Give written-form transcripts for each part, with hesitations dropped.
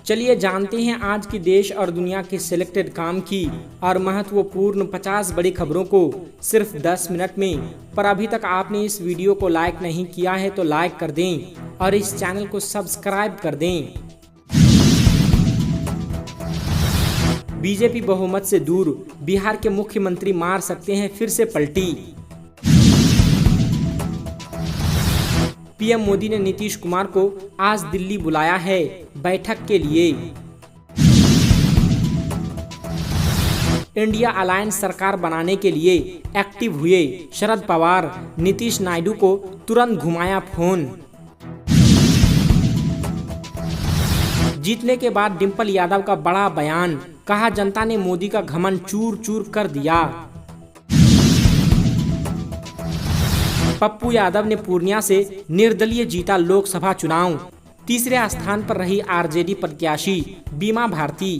चलिए जानते हैं आज की देश और दुनिया के सिलेक्टेड काम की और महत्वपूर्ण 50 बड़ी खबरों को सिर्फ 10 मिनट में। पर अभी तक आपने इस वीडियो को लाइक नहीं किया है तो लाइक कर दें और इस चैनल को सब्सक्राइब कर दें। बीजेपी बहुमत से दूर, बिहार के मुख्यमंत्री मार सकते हैं फिर से पलटी। पीएम मोदी ने नीतीश कुमार को आज दिल्ली बुलाया है बैठक के लिए। इंडिया अलायंस सरकार बनाने के लिए एक्टिव हुए शरद पवार, नीतीश नायडू को तुरंत घुमाया फोन। जीतने के बाद डिंपल यादव का बड़ा बयान, कहा जनता ने मोदी का घमंड चूर चूर कर दिया। पप्पू यादव ने पूर्णिया से निर्दलीय जीता लोकसभा चुनाव। तीसरे स्थान पर रही आरजेडी प्रत्याशी बीमा भारती।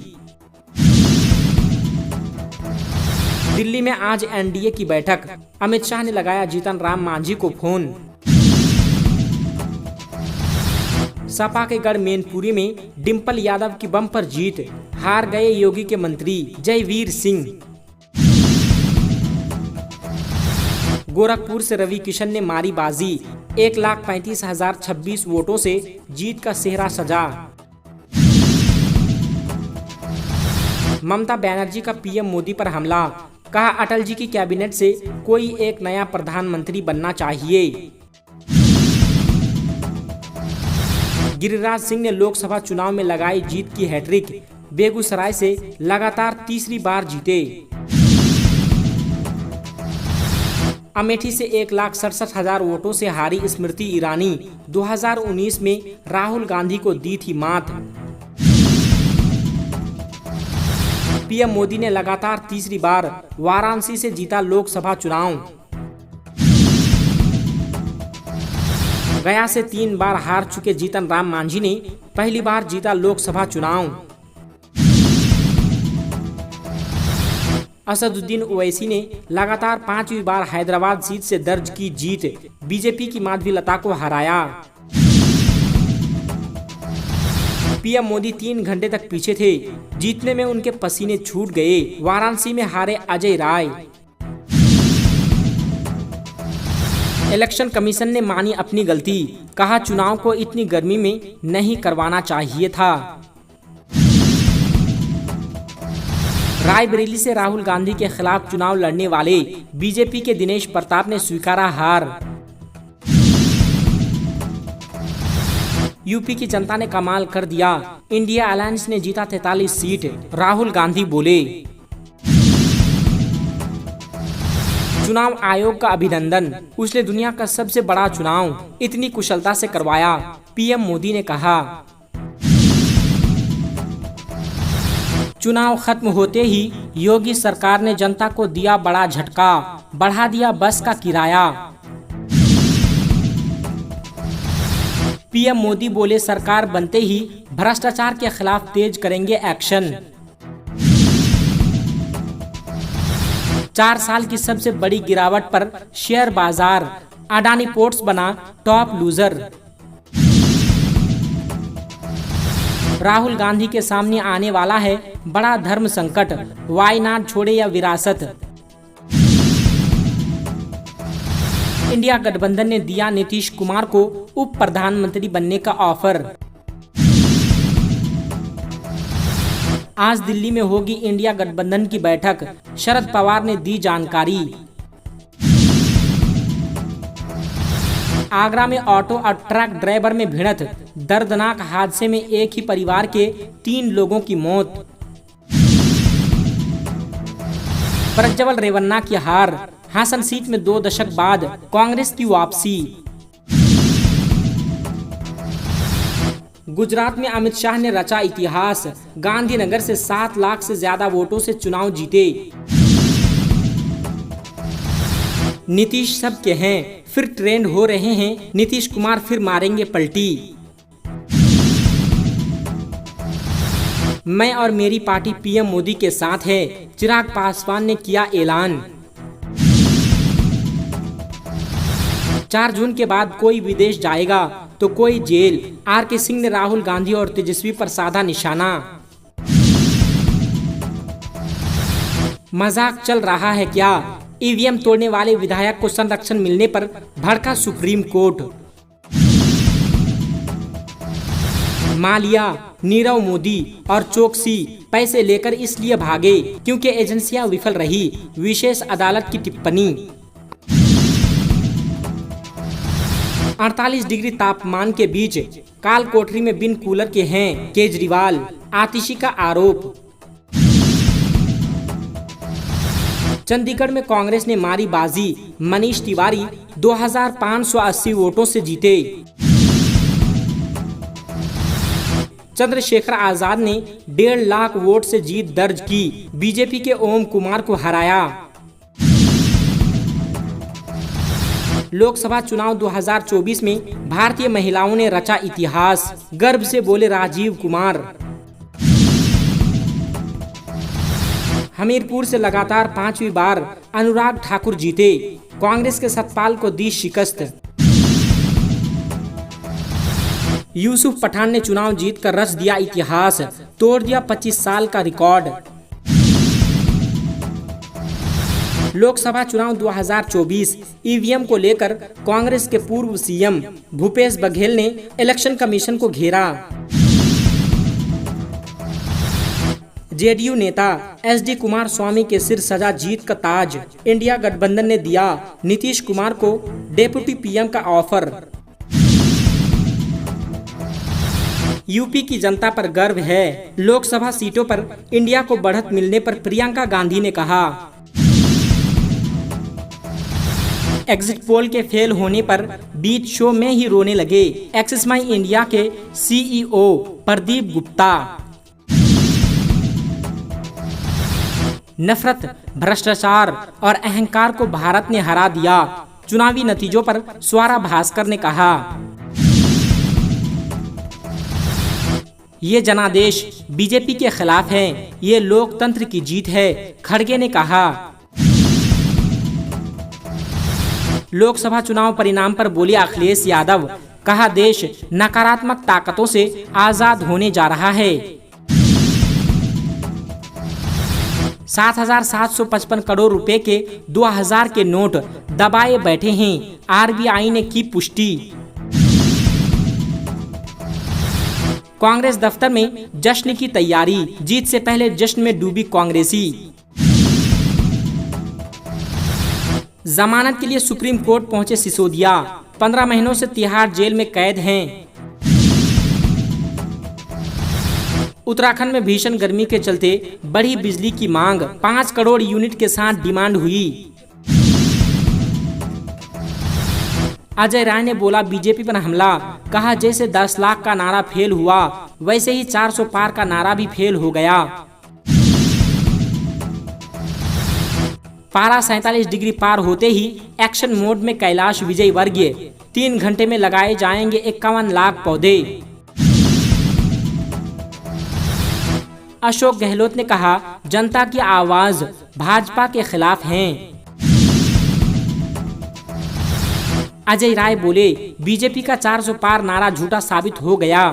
दिल्ली में आज एनडीए की बैठक, अमित शाह ने लगाया जीतन राम मांझी को फोन। सपा के गढ़ मैनपुरी में डिंपल यादव की बम्पर जीत, हार गए योगी के मंत्री जयवीर सिंह। गोरखपुर से रवि किशन ने मारी बाजी, 1,35,026 वोटों से जीत का सेहरा सजा। ममता बनर्जी का पीएम मोदी पर हमला, कहा अटल जी की कैबिनेट से कोई एक नया प्रधानमंत्री बनना चाहिए। गिरिराज सिंह ने लोकसभा चुनाव में लगाई जीत की हैट्रिक, बेगूसराय से लगातार तीसरी बार जीते। अमेठी से 1,67,000 वोटों से हारी स्मृति ईरानी, 2019 में राहुल गांधी को दी थी मात। पीएम मोदी ने लगातार तीसरी बार वाराणसी से जीता लोकसभा चुनाव। गया से 3 बार हार चुके जीतन राम मांझी ने पहली बार जीता लोकसभा चुनाव। असदुद्दीन ओवैसी ने लगातार 5वीं बार हैदराबाद सीट से दर्ज की जीत, बीजेपी की माधवीलता को हराया। पीएम मोदी 3 घंटे तक पीछे थे, जीतने में उनके पसीने छूट गए, वाराणसी में हारे अजय राय। इलेक्शन कमीशन ने मानी अपनी गलती, कहा चुनाव को इतनी गर्मी में नहीं करवाना चाहिए था। रायबरेली से राहुल गांधी के खिलाफ चुनाव लड़ने वाले बीजेपी के दिनेश प्रताप ने स्वीकारा हार। यूपी की जनता ने कमाल कर दिया, इंडिया अलायंस ने जीता 43 सीट, राहुल गांधी बोले। चुनाव आयोग का अभिनंदन, उसने दुनिया का सबसे बड़ा चुनाव इतनी कुशलता से करवाया, पीएम मोदी ने कहा। चुनाव खत्म होते ही योगी सरकार ने जनता को दिया बड़ा झटका, बढ़ा दिया बस का किराया। पीएम मोदी बोले सरकार बनते ही भ्रष्टाचार के खिलाफ तेज करेंगे एक्शन। 4 साल की सबसे बड़ी गिरावट पर शेयर बाजार, अडानी पोर्ट्स बना टॉप लूजर। राहुल गांधी के सामने आने वाला है बड़ा धर्म संकट, वायनाड छोड़े या विरासत। इंडिया गठबंधन ने दिया नीतीश कुमार को उप प्रधानमंत्री बनने का ऑफर। आज दिल्ली में होगी इंडिया गठबंधन की बैठक, शरद पवार ने दी जानकारी। आगरा में ऑटो और ट्रक ड्राइवर में भिड़ंत, दर्दनाक हादसे में एक ही परिवार के 3 लोगों की मौत। प्रज्वल रेवन्ना की हार, हासन सीट में 2 दशक बाद कांग्रेस की वापसी। गुजरात में अमित शाह ने रचा इतिहास, गांधीनगर से 7 लाख से ज्यादा वोटों से चुनाव जीते। नीतीश सबके हैं, फिर ट्रेंड हो रहे हैं, नीतीश कुमार फिर मारेंगे पलटी। मैं और मेरी पार्टी पीएम मोदी के साथ है, चिराग पासवान ने किया ऐलान। 4 जून के बाद कोई विदेश जाएगा, तो कोई जेल। आर.के. सिंह ने राहुल गांधी और तेजस्वी पर साधा निशाना। मजाक चल रहा है क्या? ईवीएम तोड़ने वाले विधायक को संरक्षण मिलने पर भड़का सुप्रीम कोर्ट। माल्या, नीरव मोदी और चोकसी पैसे लेकर इसलिए भागे क्योंकि एजेंसियां विफल रही, विशेष अदालत की टिप्पणी। 48 डिग्री तापमान के बीच काल कोठरी में बिन कूलर के हैं केजरीवाल, आतिशी का आरोप। चंडीगढ़ में कांग्रेस ने मारी बाजी, मनीष तिवारी 2580 वोटों से जीते। चंद्रशेखर आजाद ने 1.5 लाख वोट से जीत दर्ज की, बीजेपी के ओम कुमार को हराया। लोकसभा चुनाव 2024 में भारतीय महिलाओं ने रचा इतिहास, गर्व से बोले राजीव कुमार। हमीरपुर से लगातार 5वीं बार अनुराग ठाकुर जीते, कांग्रेस के सतपाल को दी शिकस्त। यूसुफ पठान ने चुनाव जीतकर रच दिया इतिहास, तोड़ दिया 25 साल का रिकॉर्ड। लोकसभा चुनाव 2024 ईवीएम को लेकर कांग्रेस के पूर्व सीएम भूपेश बघेल ने इलेक्शन कमीशन को घेरा। जेडीयू नेता एसडी कुमार स्वामी के सिर सजा जीत का ताज, इंडिया गठबंधन ने दिया नीतीश कुमार को डेप्यूटी पीएम का ऑफर। यूपी की जनता पर गर्व है, लोकसभा सीटों पर इंडिया को बढ़त मिलने पर प्रियंका गांधी ने कहा। एग्जिट पोल के फेल होने पर बीच शो में ही रोने लगे एक्सिस माई इंडिया के सीईओ प्रदीप गुप्ता। नफरत, भ्रष्टाचार और अहंकार को भारत ने हरा दिया, चुनावी नतीजों पर स्वरा भास्कर ने कहा। ये जनादेश बीजेपी के खिलाफ है, ये लोकतंत्र की जीत है, खड़गे ने कहा। लोकसभा चुनाव परिणाम पर बोले अखिलेश यादव, कहा देश नकारात्मक ताकतों से आजाद होने जा रहा है। 7,755 करोड़ रुपए के 2000 के नोट दबाए बैठे हैं, आरबीआई ने की पुष्टि। कांग्रेस दफ्तर में जश्न की तैयारी, जीत से पहले जश्न में डूबी कांग्रेसी। जमानत के लिए सुप्रीम कोर्ट पहुंचे सिसोदिया, 15 महीनों से तिहाड़ जेल में कैद हैं। उत्तराखंड में भीषण गर्मी के चलते बढ़ी बिजली की मांग, 5 करोड़ यूनिट के साथ डिमांड हुई। अजय राय ने बोला बीजेपी पर हमला, कहा जैसे 10 लाख का नारा फेल हुआ वैसे ही 400 पार का नारा भी फेल हो गया। पारा 47 डिग्री पार होते ही एक्शन मोड में कैलाश विजयवर्गीय, 3 घंटे में लगाए जाएंगे 51 लाख पौधे। अशोक गहलोत ने कहा जनता की आवाज भाजपा के खिलाफ है। अजय राय बोले बीजेपी का 400 पार नारा झूठा साबित हो गया।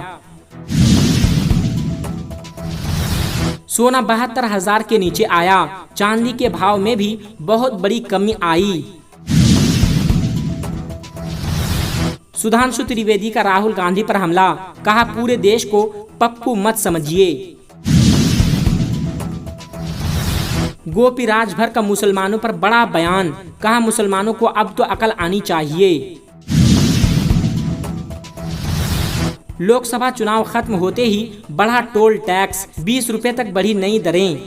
सोना 72,000 के नीचे आया, चांदी के भाव में भी बहुत बड़ी कमी आई। सुधांशु त्रिवेदी का राहुल गांधी पर हमला, कहा पूरे देश को पप्पू मत समझिए। गोपी राजभर का मुसलमानों पर बड़ा बयान, कहा मुसलमानों को अब तो अकल आनी चाहिए। लोकसभा चुनाव खत्म होते ही बढ़ा टोल टैक्स, 20 रुपए तक बढ़ी नई दरें।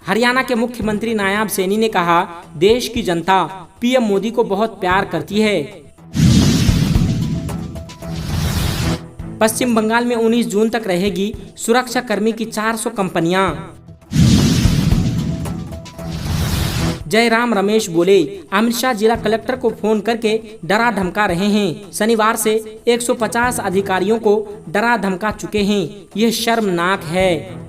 हरियाणा के मुख्यमंत्री नायाब सैनी ने कहा देश की जनता पीएम मोदी को बहुत प्यार करती है। पश्चिम बंगाल में 19 जून तक रहेगी सुरक्षा कर्मी की 400 कंपनियां। जयराम रमेश बोले अमित शाह जिला कलेक्टर को फोन करके डरा धमका रहे हैं। शनिवार से 150 अधिकारियों को डरा धमका चुके हैं, यह शर्मनाक है।